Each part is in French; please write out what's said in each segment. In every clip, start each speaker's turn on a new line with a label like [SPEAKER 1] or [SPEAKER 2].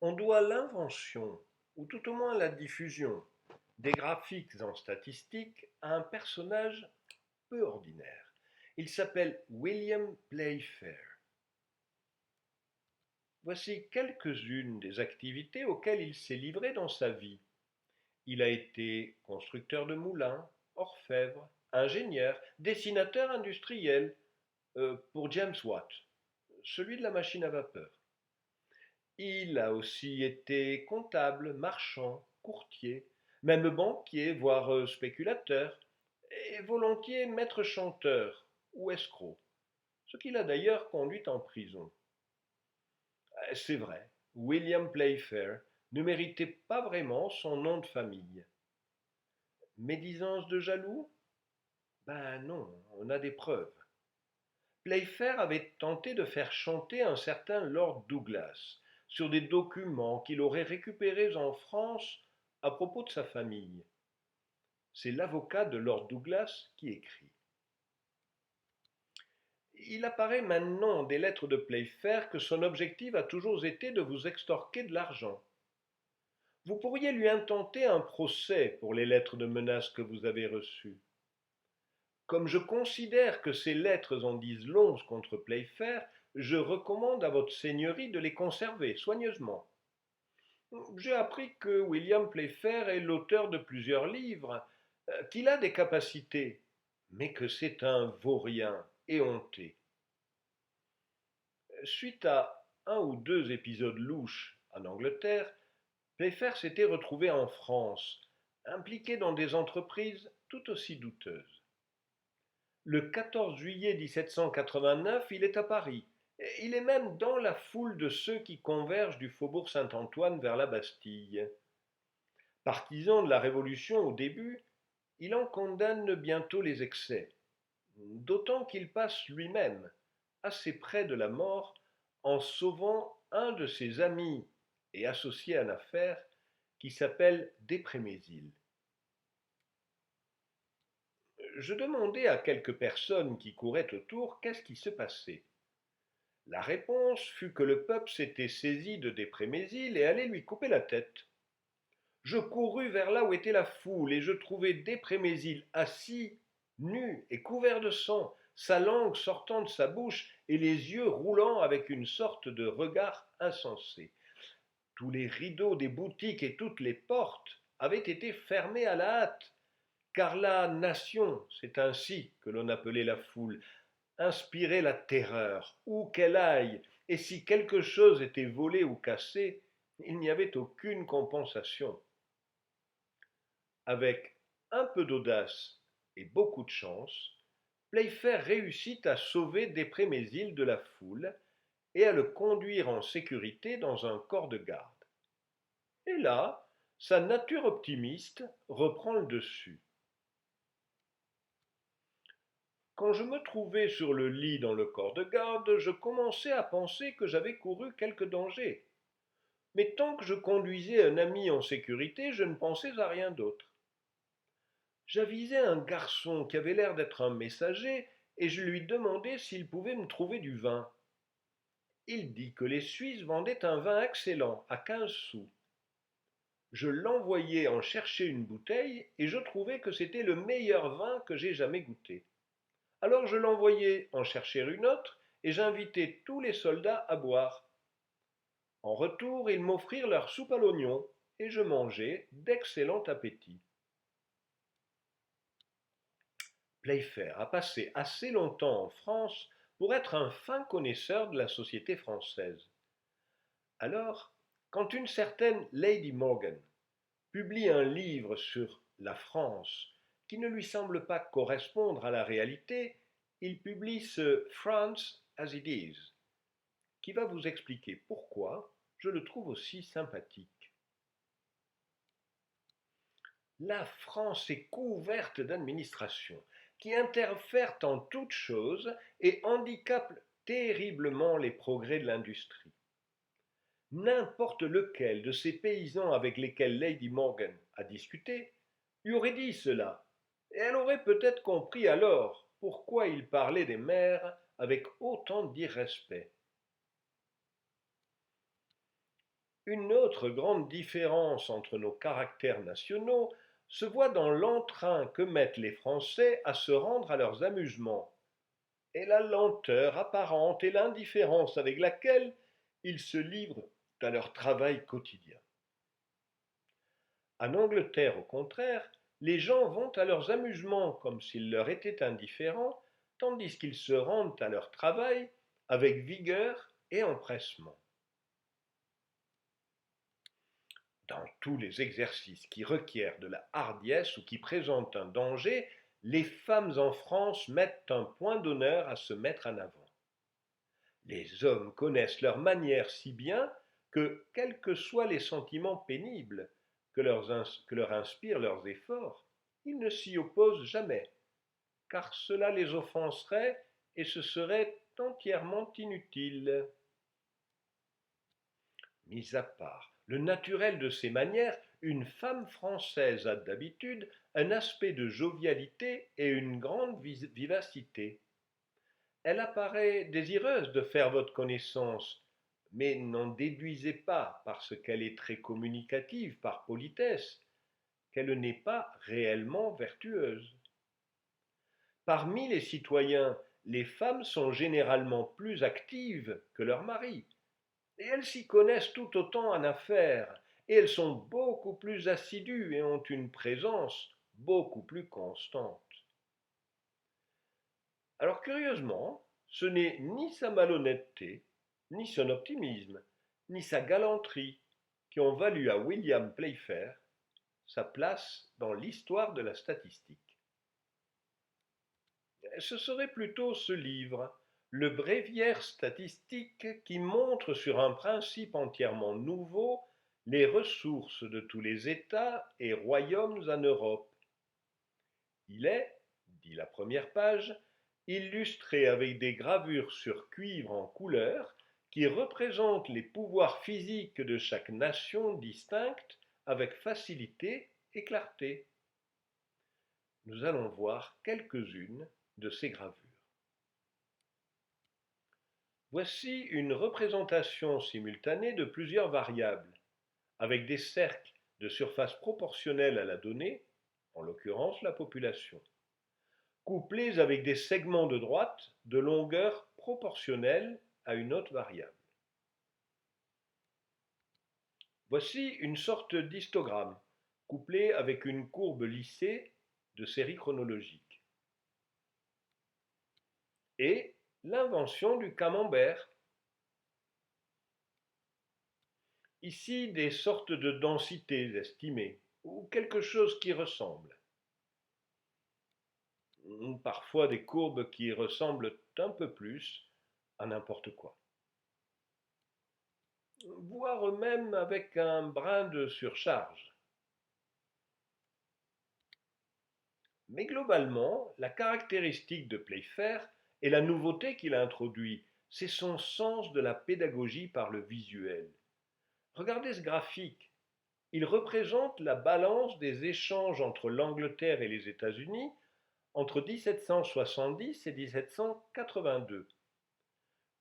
[SPEAKER 1] On doit l'invention, ou tout au moins la diffusion, des graphiques en statistique à un personnage peu ordinaire. Il s'appelle William Playfair. Voici quelques-unes des activités auxquelles il s'est livré dans sa vie. Il a été constructeur de moulins, orfèvre, ingénieur, dessinateur industriel pour James Watt, celui de la machine à vapeur. Il a aussi été comptable, marchand, courtier, même banquier, voire spéculateur, et volontiers maître chanteur ou escroc, ce qui l'a d'ailleurs conduit en prison. C'est vrai, William Playfair ne méritait pas vraiment son nom de famille. Médisance de jaloux? Ben non, on a des preuves. Playfair avait tenté de faire chanter un certain Lord Douglas sur des documents qu'il aurait récupérés en France à propos de sa famille. C'est l'avocat de Lord Douglas qui écrit. Il apparaît maintenant des lettres de Playfair que son objectif a toujours été de vous extorquer de l'argent. Vous pourriez lui intenter un procès pour les lettres de menaces que vous avez reçues. Comme je considère que ces lettres en disent long contre Playfair, je recommande à votre seigneurie de les conserver soigneusement. J'ai appris que William Playfair est l'auteur de plusieurs livres, qu'il a des capacités, mais que c'est un vaurien éhonté. Suite à un ou deux épisodes louches en Angleterre, Playfair s'était retrouvé en France, impliqué dans des entreprises tout aussi douteuses. Le 14 juillet 1789, il est à Paris. Il est même dans la foule de ceux qui convergent du faubourg Saint-Antoine vers la Bastille. Partisan de la Révolution au début, il en condamne bientôt les excès, d'autant qu'il passe lui-même assez près de la mort en sauvant un de ses amis et associés à l'affaire qui s'appelle Desprémézil. Je demandai à quelques personnes qui couraient autour qu'est-ce qui se passait. La réponse fut que le peuple s'était saisi de Desprémézil et allait lui couper la tête. Je courus vers là où était la foule et je trouvai Desprémézil assis, nu et couvert de sang, sa langue sortant de sa bouche et les yeux roulant avec une sorte de regard insensé. Tous les rideaux des boutiques et toutes les portes avaient été fermés à la hâte, car la nation, c'est ainsi que l'on appelait la foule, inspirait la terreur, où qu'elle aille, et si quelque chose était volé ou cassé, il n'y avait aucune compensation. Avec un peu d'audace et beaucoup de chance, Playfair réussit à sauver Desprémézil de la foule et à le conduire en sécurité dans un corps de garde. Et là, sa nature optimiste reprend le dessus. Quand je me trouvai sur le lit dans le corps de garde, je commençai à penser que j'avais couru quelque danger. Mais tant que je conduisais un ami en sécurité, je ne pensais à rien d'autre. J'avisai un garçon qui avait l'air d'être un messager, et je lui demandai s'il pouvait me trouver du vin. Il dit que les Suisses vendaient un vin excellent, à 15 sous. Je l'envoyai en chercher une bouteille, et je trouvai que c'était le meilleur vin que j'aie jamais goûté. Alors je l'envoyai en chercher une autre, et j'invitai tous les soldats à boire. En retour, ils m'offrirent leur soupe à l'oignon, et je mangeai d'excellent appétit. Playfair a passé assez longtemps en France pour être un fin connaisseur de la société française. Alors, quand une certaine Lady Morgan publie un livre sur la France qui ne lui semble pas correspondre à la réalité, il publie ce France as it is, qui va vous expliquer pourquoi je le trouve aussi sympathique. La France est couverte d'administrations qui interfèrent en toutes choses et handicapent terriblement les progrès de l'industrie. N'importe lequel de ces paysans avec lesquels Lady Morgan a discuté lui aurait dit cela, et elle aurait peut-être compris alors pourquoi il parlait des mères avec autant d'irrespect. Une autre grande différence entre nos caractères nationaux se voit dans l'entrain que mettent les Français à se rendre à leurs amusements, et la lenteur apparente et l'indifférence avec laquelle ils se livrent à leur travail quotidien. En Angleterre, au contraire, les gens vont à leurs amusements comme s'ils leur étaient indifférents, tandis qu'ils se rendent à leur travail avec vigueur et empressement. Dans tous les exercices qui requièrent de la hardiesse ou qui présentent un danger, les femmes en France mettent un point d'honneur à se mettre en avant. Les hommes connaissent leur manière si bien que, quels que soient les sentiments pénibles que leur inspirent leurs efforts, ils ne s'y opposent jamais, car cela les offenserait et ce serait entièrement inutile. Mis à part le naturel de ses manières, une femme française a d'habitude un aspect de jovialité et une grande vivacité. Elle apparaît désireuse de faire votre connaissance, mais n'en déduisez pas, parce qu'elle est très communicative par politesse, qu'elle n'est pas réellement vertueuse. Parmi les citoyens, les femmes sont généralement plus actives que leurs maris, et elles s'y connaissent tout autant en affaires, et elles sont beaucoup plus assidues et ont une présence beaucoup plus constante. Alors curieusement, ce n'est ni sa malhonnêteté, ni son optimisme, ni sa galanterie qui ont valu à William Playfair sa place dans l'histoire de la statistique. Ce serait plutôt ce livre, le bréviaire statistique, qui montre sur un principe entièrement nouveau les ressources de tous les États et royaumes en Europe. Il est, dit la première page, illustré avec des gravures sur cuivre en couleur qui représentent les pouvoirs physiques de chaque nation distincte avec facilité et clarté. Nous allons voir quelques-unes de ces gravures. Voici une représentation simultanée de plusieurs variables, avec des cercles de surface proportionnelle à la donnée, en l'occurrence la population, couplés avec des segments de droite de longueur proportionnelle à une autre variable. Voici une sorte d'histogramme, couplé avec une courbe lissée de série chronologique. Et l'invention du camembert. Ici, des sortes de densités estimées, ou quelque chose qui ressemble. Parfois des courbes qui ressemblent un peu plus à n'importe quoi. Voire même avec un brin de surcharge. Mais globalement, la caractéristique de Playfair et la nouveauté qu'il a introduit, c'est son sens de la pédagogie par le visuel. Regardez ce graphique. Il représente la balance des échanges entre l'Angleterre et les États-Unis entre 1770 et 1782.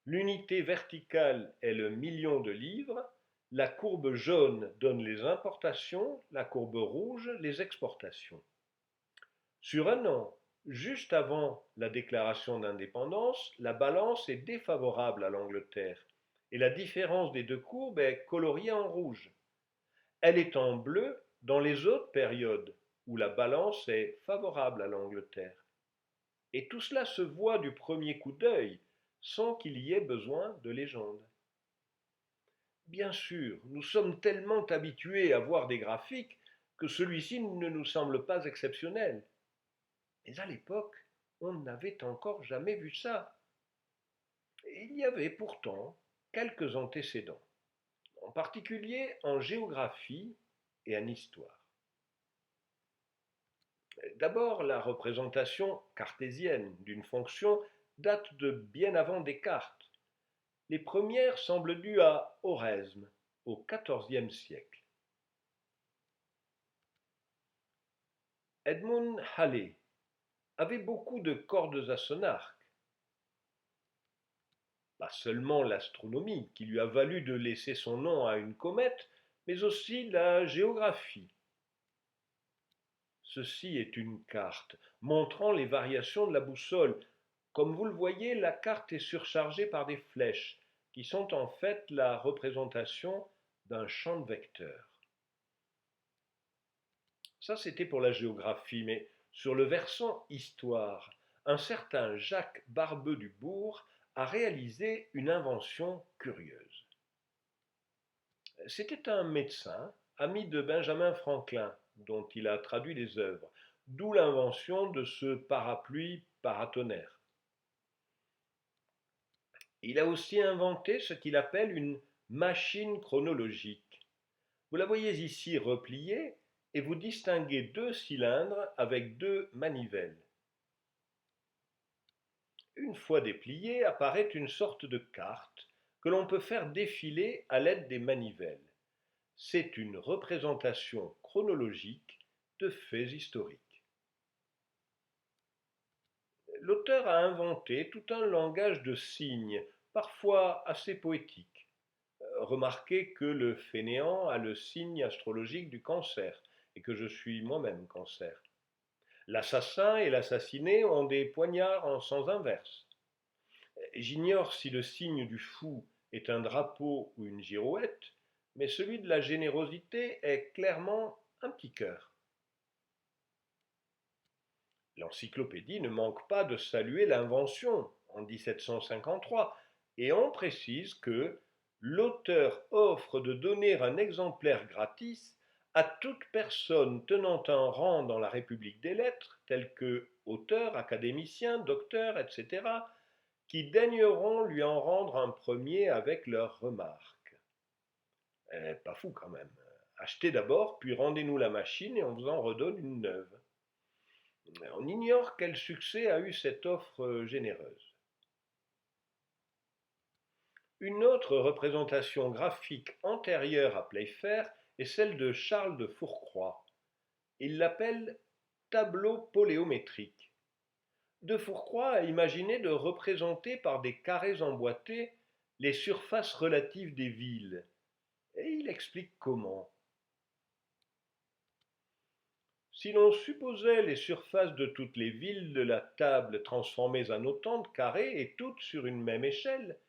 [SPEAKER 1] L'unité verticale est le million de livres, la courbe jaune donne les importations, la courbe rouge les exportations. Sur un an, juste avant la déclaration d'indépendance, la balance est défavorable à l'Angleterre et la différence des deux courbes est coloriée en rouge. Elle est en bleu dans les autres périodes où la balance est favorable à l'Angleterre. Et tout cela se voit du premier coup d'œil, sans qu'il y ait besoin de légende. Bien sûr, nous sommes tellement habitués à voir des graphiques que celui-ci ne nous semble pas exceptionnel. Mais à l'époque, on n'avait encore jamais vu ça. Et il y avait pourtant quelques antécédents, en particulier en géographie et en histoire. D'abord, la représentation cartésienne d'une fonction date de bien avant Descartes. Les premières semblent dues à Orésme, au XIVe siècle. Edmund Halley avait beaucoup de cordes à son arc. Pas seulement l'astronomie, qui lui a valu de laisser son nom à une comète, mais aussi la géographie. Ceci est une carte montrant les variations de la boussole. Comme vous le voyez, la carte est surchargée par des flèches, qui sont en fait la représentation d'un champ de vecteurs. Ça, c'était pour la géographie, mais sur le versant histoire, un certain Jacques Barbeu du Bourg a réalisé une invention curieuse. C'était un médecin, ami de Benjamin Franklin, dont il a traduit les œuvres, d'où l'invention de ce parapluie paratonnerre. Il a aussi inventé ce qu'il appelle une machine chronologique. Vous la voyez ici repliée et vous distinguez deux cylindres avec deux manivelles. Une fois dépliée, apparaît une sorte de carte que l'on peut faire défiler à l'aide des manivelles. C'est une représentation chronologique de faits historiques. L'auteur a inventé tout un langage de signes, parfois assez poétique. Remarquez que le fainéant a le signe astrologique du Cancer, et que je suis moi-même Cancer. L'assassin et l'assassiné ont des poignards en sens inverse. J'ignore si le signe du fou est un drapeau ou une girouette, mais celui de la générosité est clairement un petit cœur. L'encyclopédie ne manque pas de saluer l'invention en 1753 et on précise que l'auteur offre de donner un exemplaire gratis à toute personne tenant un rang dans la République des lettres, tels que auteurs, académiciens, docteurs, etc., qui daigneront lui en rendre un premier avec leurs remarques. Pas fou quand même. Achetez d'abord, puis rendez-nous la machine et on vous en redonne une neuve. On ignore quel succès a eu cette offre généreuse. Une autre représentation graphique antérieure à Playfair est celle de Charles de Fourcroy. Il l'appelle tableau poléométrique. De Fourcroy a imaginé de représenter par des carrés emboîtés les surfaces relatives des villes. Et il explique comment. Si l'on supposait les surfaces de toutes les villes de la table transformées en autant de carrés et toutes sur une même échelle,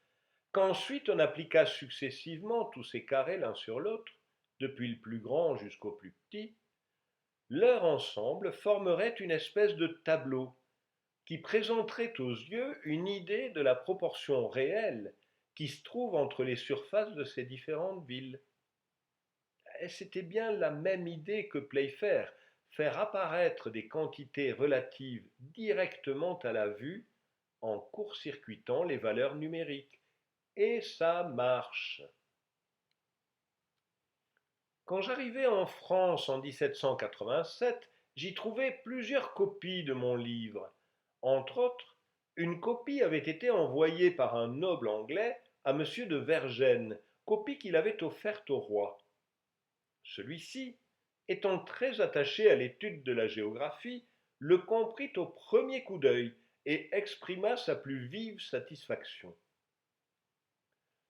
[SPEAKER 1] qu'ensuite on appliqua successivement tous ces carrés l'un sur l'autre, depuis le plus grand jusqu'au plus petit, leur ensemble formerait une espèce de tableau qui présenterait aux yeux une idée de la proportion réelle qui se trouve entre les surfaces de ces différentes villes. Et c'était bien la même idée que Playfair, faire apparaître des quantités relatives directement à la vue en court-circuitant les valeurs numériques. Et ça marche. Quand j'arrivai en France en 1787, j'y trouvai plusieurs copies de mon livre. Entre autres, une copie avait été envoyée par un noble anglais à M. de Vergennes, copie qu'il avait offerte au roi. Celui-ci, étant très attaché à l'étude de la géographie, le comprit au premier coup d'œil et exprima sa plus vive satisfaction.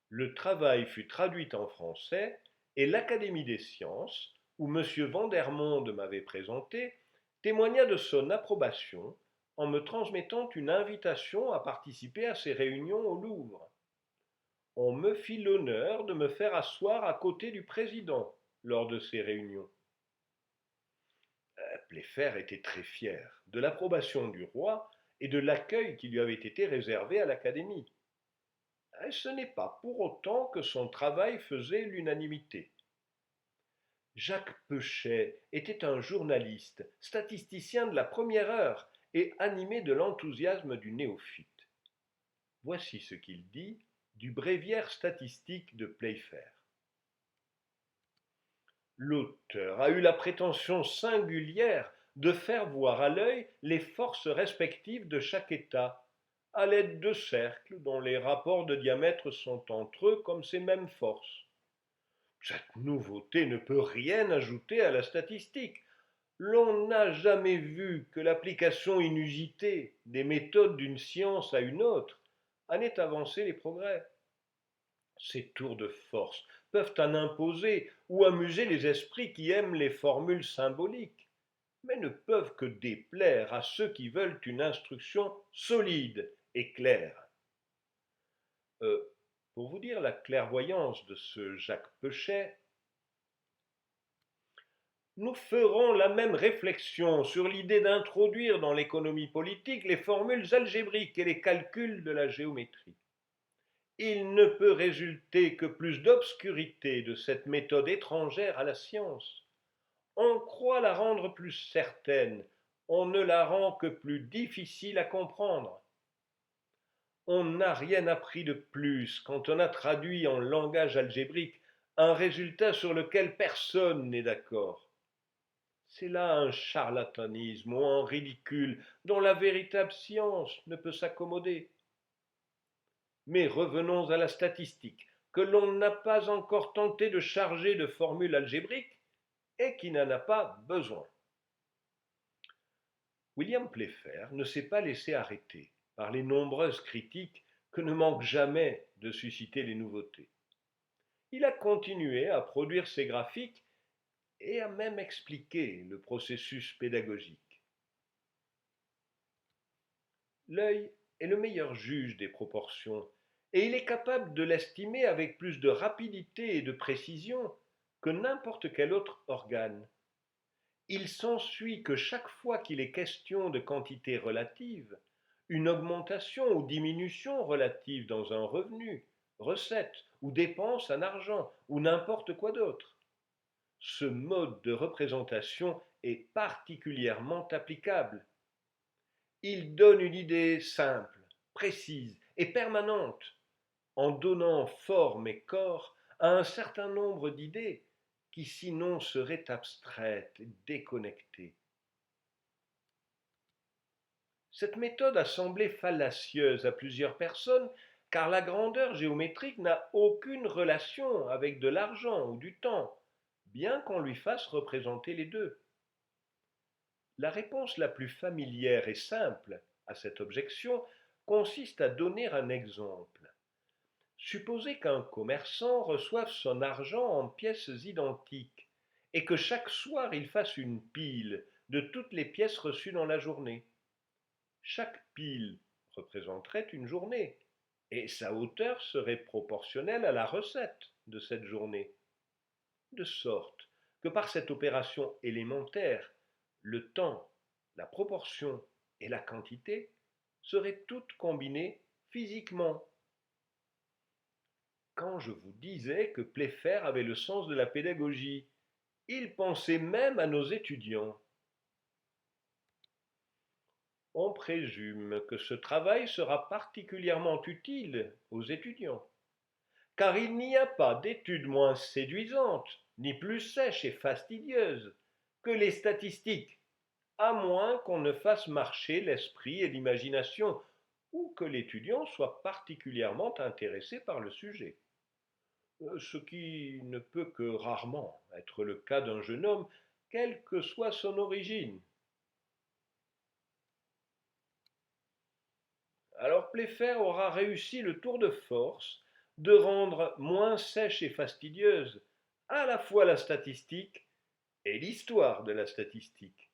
[SPEAKER 1] Le travail fut traduit en français et l'Académie des sciences, où M. Vandermonde m'avait présenté, témoigna de son approbation en me transmettant une invitation à participer à ses réunions au Louvre. On me fit l'honneur de me faire asseoir à côté du président lors de ces réunions. Playfair était très fier de l'approbation du roi et de l'accueil qui lui avait été réservé à l'Académie. Et ce n'est pas pour autant que son travail faisait l'unanimité. Jacques Peuchet était un journaliste, statisticien de la première heure et animé de l'enthousiasme du néophyte. Voici ce qu'il dit du bréviaire statistique de Playfair. L'auteur a eu la prétention singulière de faire voir à l'œil les forces respectives de chaque État, à l'aide de cercles dont les rapports de diamètre sont entre eux comme ces mêmes forces. Cette nouveauté ne peut rien ajouter à la statistique. L'on n'a jamais vu que l'application inusitée des méthodes d'une science à une autre en est avancer les progrès. Ces tours de force peuvent en imposer ou amuser les esprits qui aiment les formules symboliques, mais ne peuvent que déplaire à ceux qui veulent une instruction solide et claire. Euh, pour vous dire la clairvoyance de ce Jacques Pechet, nous ferons la même réflexion sur l'idée d'introduire dans l'économie politique les formules algébriques et les calculs de la géométrie. Il ne peut résulter que plus d'obscurité de cette méthode étrangère à la science. On croit la rendre plus certaine, on ne la rend que plus difficile à comprendre. On n'a rien appris de plus quand on a traduit en langage algébrique un résultat sur lequel personne n'est d'accord. C'est là un charlatanisme ou un ridicule dont la véritable science ne peut s'accommoder. Mais revenons à la statistique, que l'on n'a pas encore tenté de charger de formules algébriques et qui n'en a pas besoin. William Playfair ne s'est pas laissé arrêter par les nombreuses critiques que ne manquent jamais de susciter les nouveautés. Il a continué à produire ses graphiques et a même expliqué le processus pédagogique. L'œil est le meilleur juge des proportions et il est capable de l'estimer avec plus de rapidité et de précision que n'importe quel autre organe. Il s'ensuit que chaque fois qu'il est question de quantité relative, une augmentation ou diminution relative dans un revenu, recette ou dépense en argent ou n'importe quoi d'autre, ce mode de représentation est particulièrement applicable. Il donne une idée simple, précise et permanente, en donnant forme et corps à un certain nombre d'idées qui sinon seraient abstraites et déconnectées. Cette méthode a semblé fallacieuse à plusieurs personnes car la grandeur géométrique n'a aucune relation avec de l'argent ou du temps, bien qu'on lui fasse représenter les deux. La réponse la plus familière et simple à cette objection consiste à donner un exemple. Supposez qu'un commerçant reçoive son argent en pièces identiques et que chaque soir il fasse une pile de toutes les pièces reçues dans la journée. Chaque pile représenterait une journée et sa hauteur serait proportionnelle à la recette de cette journée. De sorte que par cette opération élémentaire, le temps, la proportion et la quantité seraient toutes combinées physiquement. Quand je vous disais que Playfair avait le sens de la pédagogie, il pensait même à nos étudiants. On présume que ce travail sera particulièrement utile aux étudiants, car il n'y a pas d'études moins séduisantes, ni plus sèches et fastidieuses que les statistiques, à moins qu'on ne fasse marcher l'esprit et l'imagination, ou que l'étudiant soit particulièrement intéressé par le sujet. Ce qui ne peut que rarement être le cas d'un jeune homme, quelle que soit son origine. Alors Playfair aura réussi le tour de force de rendre moins sèche et fastidieuse à la fois la statistique et l'histoire de la statistique.